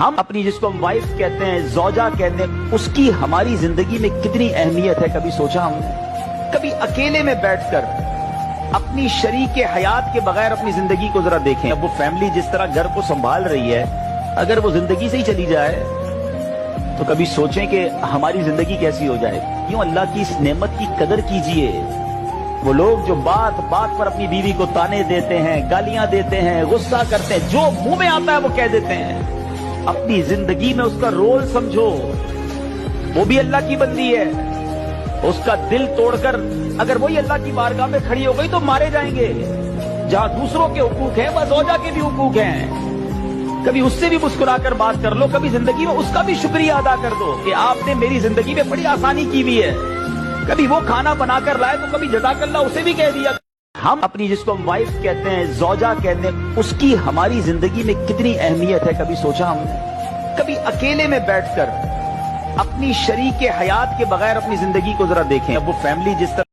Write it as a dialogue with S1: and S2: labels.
S1: ہم اپنی جس کو ہم وائف کہتے ہیں، زوجہ کہتے ہیں، اس کی ہماری زندگی میں کتنی اہمیت ہے، کبھی سوچا ہم نے؟ کبھی اکیلے میں بیٹھ کر اپنی شریک حیات کے بغیر اپنی زندگی کو ذرا دیکھیں۔ اب وہ فیملی جس طرح گھر کو سنبھال رہی ہے، اگر وہ زندگی سے ہی چلی جائے تو کبھی سوچیں کہ ہماری زندگی کیسی ہو جائے۔ یوں اللہ کی اس نعمت کی قدر کیجئے۔ وہ لوگ جو بات بات پر اپنی بیوی کو تانے دیتے ہیں، گالیاں دیتے ہیں، غصہ کرتے ہیں، جو منہ میں آتا ہے وہ کہہ دیتے ہیں، اپنی زندگی میں اس کا رول سمجھو۔ وہ بھی اللہ کی بندی ہے، اس کا دل توڑ کر اگر وہی اللہ کی بارگاہ میں کھڑی ہو گئی تو مارے جائیں گے۔ جہاں دوسروں کے حقوق ہیں وہاں زوجہ کے بھی حقوق ہیں۔ کبھی اس سے بھی مسکرا کر بات کر لو، کبھی زندگی میں اس کا بھی شکریہ ادا کر دو کہ آپ نے میری زندگی میں بڑی آسانی کی ہوئی ہے۔ کبھی وہ کھانا بنا کر لائے تو کبھی جزاک اللہ اسے بھی کہہ دیا۔ ہم اپنی جس کو ہم وائف کہتے ہیں، زوجہ کہتے ہیں، اس کی ہماری زندگی میں کتنی اہمیت ہے، کبھی سوچا ہم نے؟ کبھی اکیلے میں بیٹھ کر اپنی شریک حیات کے بغیر اپنی زندگی کو ذرا دیکھیں۔ اب وہ فیملی جس طرح